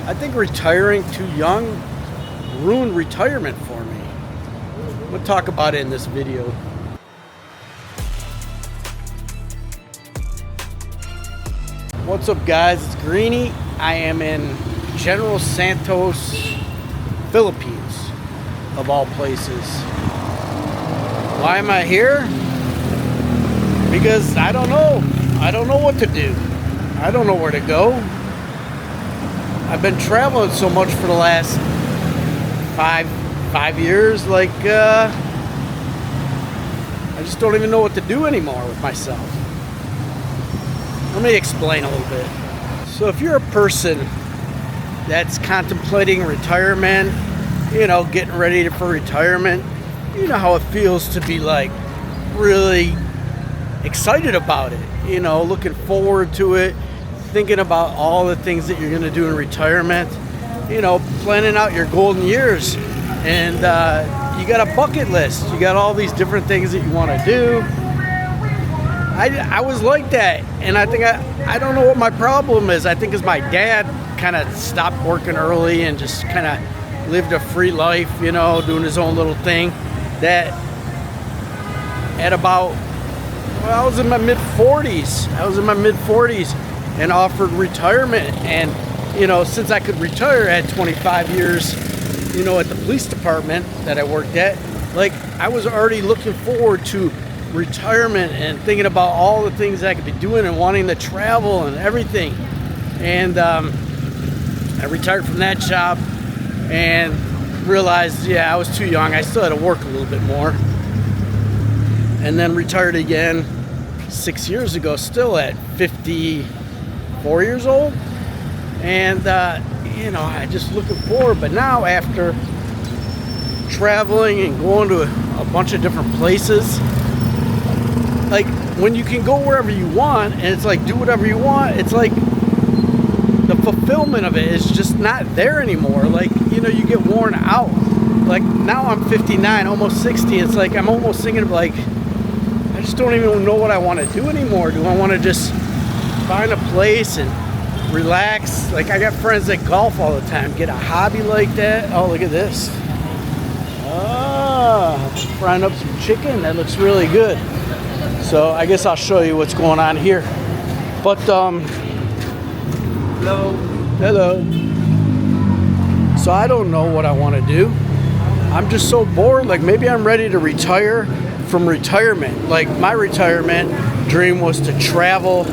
I think retiring too young ruined retirement for me. We'll talk about it in this video. What's up, guys? It's Greeny. I am in General Santos, Philippines, of all places. Why am I here? Because I don't know. I don't know what to do. I don't know where to go. I've been traveling so much for the last five years, like I just don't even know what to do anymore with myself. Let me explain a little bit. So if you're a person that's contemplating retirement, you know, getting ready for retirement, you know how it feels to be like really excited about it, you know, looking forward to it, thinking about all the things that you're going to do in retirement, you know, planning out your golden years. And you got a bucket list. You got all these different things that you want to do. I was like that, and I think I don't know what my problem is. I think it's my dad kind of stopped working early and just kind of lived a free life, you know, doing his own little thing. That at about, well, I was in my mid-40s. And offered retirement. And, you know, since I could retire at 25 years, you know, at the police department that I worked at, like, I was already looking forward to retirement and thinking about all the things I could be doing and wanting to travel and everything. And I retired from that job and realized, yeah, I was too young. I still had to work a little bit more. And then retired again 6 years ago, still at 54 years old. And you know, I just looking forward. But now, after traveling and going to a bunch of different places, like, when you can go wherever you want and it's like do whatever you want, it's like the fulfillment of it is just not there anymore. Like, you know, you get worn out. Like, now I'm 59, almost 60. It's like I'm almost thinking of, like, I just don't even know what I want to do anymore. Do I want to just find a place and relax? Like, I got friends that golf all the time. Get a hobby like that. Oh, look at this. Frying up some chicken. That looks really good. So I guess I'll show you what's going on here. But hello. So I don't know what I want to do. I'm just so bored. Like, maybe I'm ready to retire from retirement. Like, my retirement dream was to travel,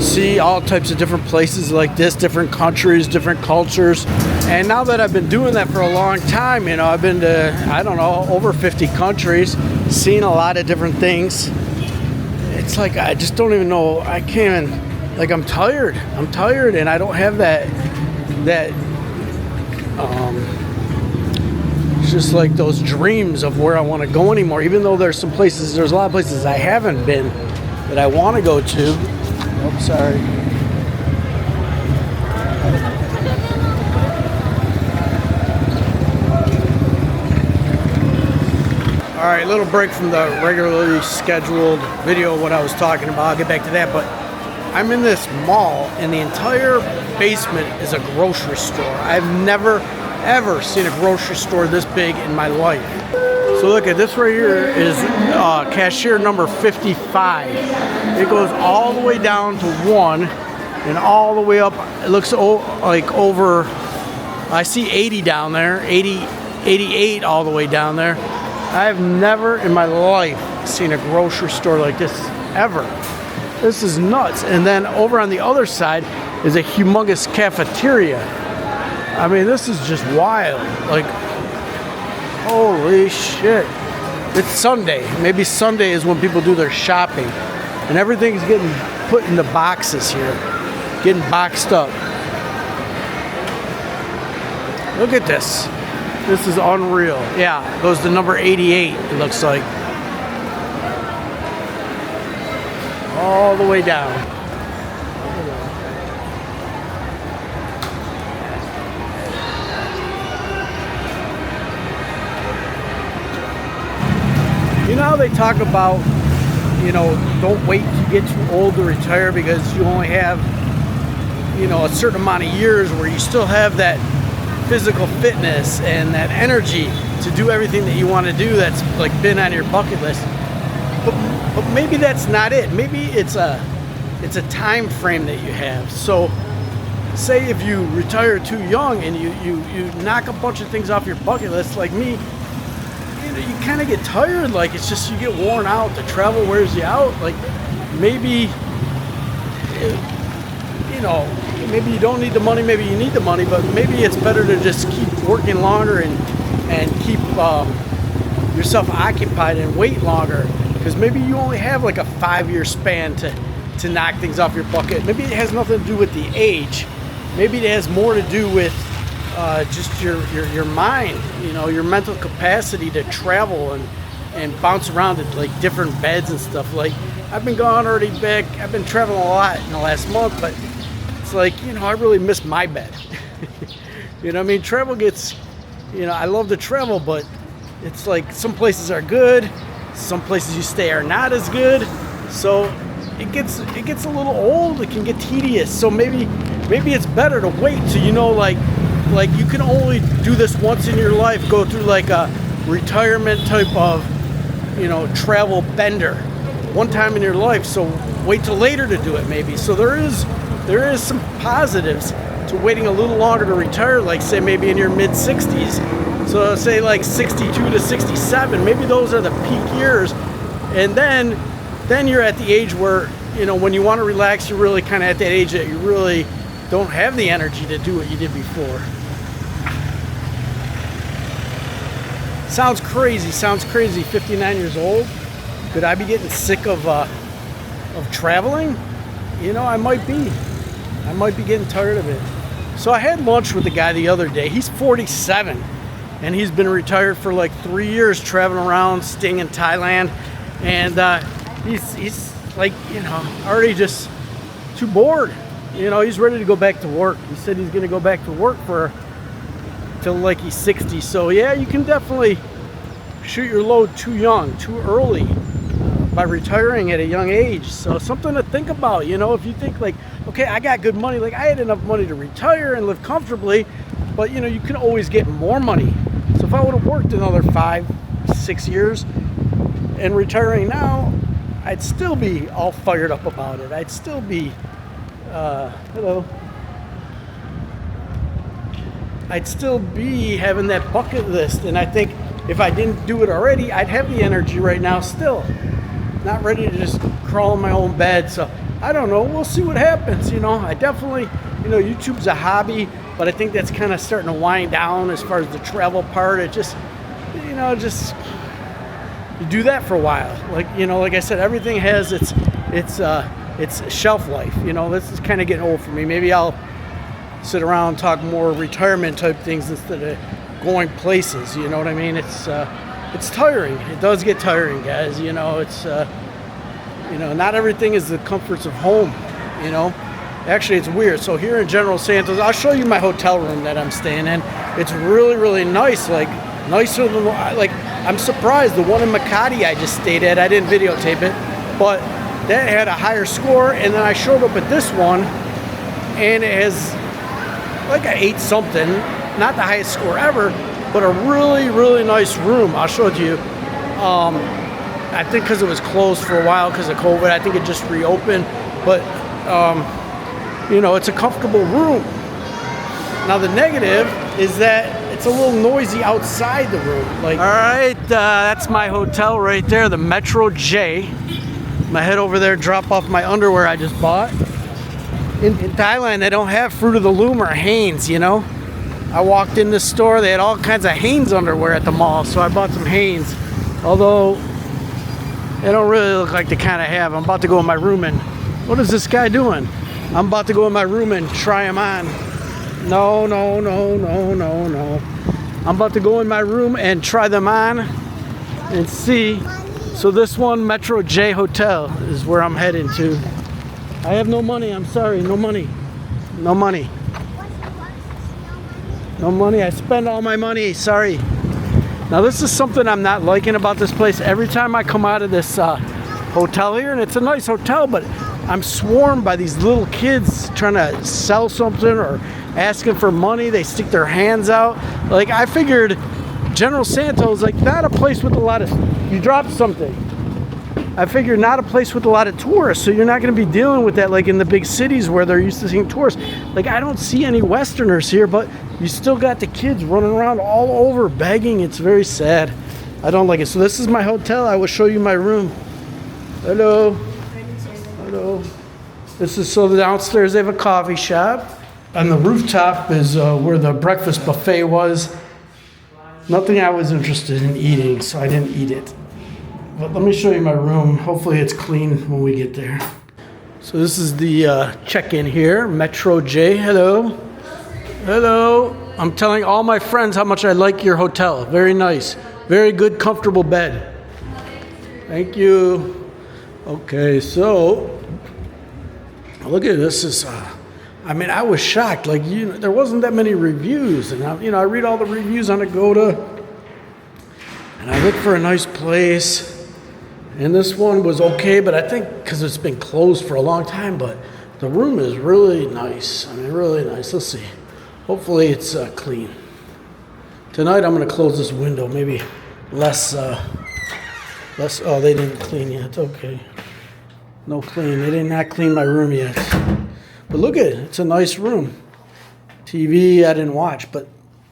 see all types of different places like this, different countries, different cultures. And now that I've been doing that for a long time, you know, I've been to, I don't know, over 50 countries, seen a lot of different things. It's like, I just don't even know. I can't even, like, I'm tired, and I don't have that just like those dreams of where I want to go anymore. Even though there's a lot of places I haven't been that I want to go to. Oh, sorry. All right, little break from the regularly scheduled video of what I was talking about. I'll get back to that, but I'm in this mall, and the entire basement is a grocery store. I've never ever seen a grocery store this big in my life. So look at this right here is cashier number 55. It goes all the way down to 1 and all the way up. It looks like over, I see 80 down there, 88 all the way down there. I've never in my life seen a grocery store like this, ever. This is nuts. And then over on the other side is a humongous cafeteria. I mean, this is just wild. Like, holy shit. It's Sunday. Maybe Sunday is when people do their shopping. And everything's getting put into boxes here. Getting boxed up. Look at this. This is unreal. Yeah, it goes to number 88, it looks like. All the way down. You know how they talk about, you know, don't wait to get too old to retire because you only have a certain amount of years where you still have that physical fitness and that energy to do everything that you want to do that's like been on your bucket list. But maybe that's not it. Maybe it's a time frame that you have. So say if you retire too young and you knock a bunch of things off your bucket list, like me, you kind of get tired. Like, it's just, you get worn out. The travel wears you out. Like, maybe maybe you don't need the money, maybe you need the money, but maybe it's better to just keep working longer and keep yourself occupied and wait longer, because maybe you only have like a 5-year span to knock things off your bucket. Maybe it has nothing to do with the age. Maybe it has more to do with just your mind, your mental capacity to travel and bounce around to like different beds and stuff. Like, I've been gone already back. I've been traveling a lot in the last month, but it's like, I really miss my bed. You know what I mean? Travel gets, I love to travel, but it's like some places are good, some places you stay are not as good. So it gets a little old. It can get tedious. So maybe it's better to wait till like you can only do this once in your life. Go through like a retirement type of travel bender one time in your life. So wait till later to do it maybe. So there is some positives to waiting a little longer to retire, like say maybe in your mid 60s. So say like 62 to 67, maybe those are the peak years. And then you're at the age where, when you want to relax, you're really kind of at that age that you really don't have the energy to do what you did before. Sounds crazy, 59 years old. Could I be getting sick of traveling? I might be getting tired of it. So I had lunch with the guy the other day. He's 47, and he's been retired for like 3 years, traveling around, staying in Thailand, and he's like, already just too bored. He's ready to go back to work. He said he's going to go back to work till like he's 60. So yeah, you can definitely shoot your load too young, too early, by retiring at a young age. So something to think about. If you think like, okay, I got good money, like I had enough money to retire and live comfortably, but you can always get more money. So if I would have worked another 5-6 years and retiring now, I'd still be all fired up about it. I'd still be I'd still be having that bucket list. And I think if I didn't do it already, I'd have the energy right now still. Not ready to just crawl in my own bed. So I don't know. We'll see what happens. I definitely, YouTube's a hobby, but I think that's kind of starting to wind down as far as the travel part. It just, you do that for a while. Like I said, everything has its shelf life. This is kind of getting old for me. Maybe I'll sit around and talk more retirement type things instead of going places. You know what I mean? It's tiring. It does get tiring, guys. It's not everything is the comforts of home. Actually, it's weird. So here in General Santos, I'll show you my hotel room that I'm staying in. It's really, really nice. Like nicer than I'm surprised. The one in Makati I just stayed at, I didn't videotape it, but that had a higher score. And then I showed up at this one, and it has like an 8 something, not the highest score ever, but a really, really nice room. I'll show it to you. I think because it was closed for a while because of COVID. I think it just reopened, but it's a comfortable room. Now the negative is that it's a little noisy outside the room. All right, that's my hotel right there, the Metro J. I'm gonna head over there, drop off my underwear I just bought. In Thailand, they don't have Fruit of the Loom or Hanes, I walked in the store, they had all kinds of Hanes underwear at the mall, so I bought some Hanes. Although, they don't really look like the kind I have. I'm about to go in my room and, what is this guy doing? I'm about to go in my room and try them on. No. I'm about to go in my room and try them on and see. So this one, Metro J Hotel, is where I'm heading to. I have no money, I'm sorry, no money. I spend all my money, sorry. Now this is something I'm not liking about this place. Every time I come out of this hotel here, and it's a nice hotel, but I'm swarmed by these little kids trying to sell something or asking for money. They stick their hands out. Like, I figured General Santos, like, not a place with a lot of, you dropped something. I figured not a place with a lot of tourists, so you're not going to be dealing with that like in the big cities where they're used to seeing tourists. Like, I don't see any Westerners here, but you still got the kids running around all over begging. It's very sad. I don't like it. So this is my hotel. I will show you my room. Hello. Hello. This is, so downstairs they have a coffee shop. On the rooftop is where the breakfast buffet was. Nothing I was interested in eating, so I didn't eat it. But let me show you my room. Hopefully it's clean when we get there. So this is the check-in here. Metro J. Hello. Hello. I'm telling all my friends how much I like your hotel. Very nice. Very good, comfortable bed. Thank you. Okay, so look at this. Is I mean, I was shocked. Like, there wasn't that many reviews, and I read all the reviews on Agoda, and I look for a nice place. And this one was okay, but I think because it's been closed for a long time, but the room is really nice. I mean, really nice. Let's see. Hopefully it's clean. Tonight I'm going to close this window. Maybe less, oh, they didn't clean yet. Okay. No clean. They did not clean my room yet. But look at it. It's a nice room. TV I didn't watch, but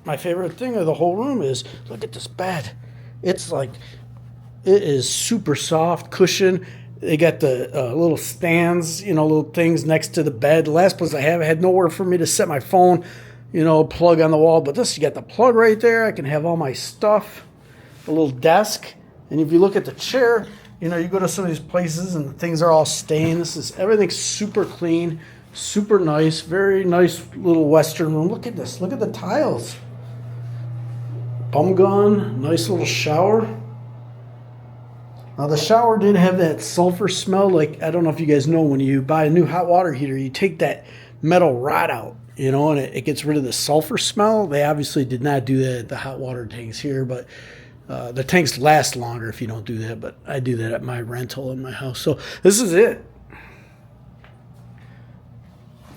my favorite thing of the whole room is, look at this bed. It's like, it is super soft cushion. They got the little stands, little things next to the bed. The last place I had nowhere for me to set my phone, plug on the wall. But this, you got the plug right there. I can have all my stuff. A little desk. And if you look at the chair, you go to some of these places and things are all stained. Everything's super clean, super nice. Very nice little Western room. Look at this. Look at the tiles. Bum gun. Nice little shower. Now, the shower did have that sulfur smell. Like, I don't know if you guys know, when you buy a new hot water heater, you take that metal rod out, and it gets rid of the sulfur smell. They obviously did not do that at the hot water tanks here, but the tanks last longer if you don't do that. But I do that at my rental in my house. So this is it.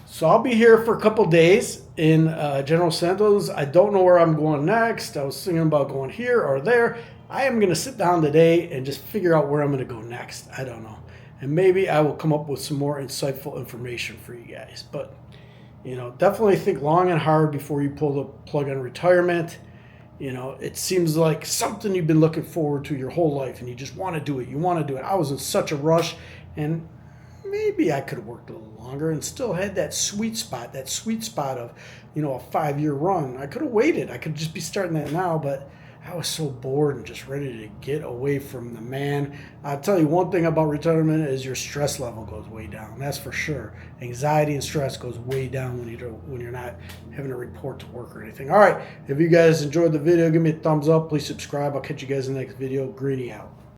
So I'll be here for a couple days in General Santos. I don't know where I'm going next. I was thinking about going here or there. I am going to sit down today and just figure out where I'm going to go next. I don't know. And maybe I will come up with some more insightful information for you guys. But, definitely think long and hard before you pull the plug on retirement. It seems like something you've been looking forward to your whole life, and you just want to do it. You want to do it. I was in such a rush, and maybe I could have worked a little longer and still had that sweet spot of, a 5-year run. I could have waited. I could just be starting that now, but I was so bored and just ready to get away from the man. I'll tell you one thing about retirement is your stress level goes way down. That's for sure. Anxiety and stress goes way down when you're not having to report to work or anything. All right. If you guys enjoyed the video, give me a thumbs up. Please subscribe. I'll catch you guys in the next video. Greeny out.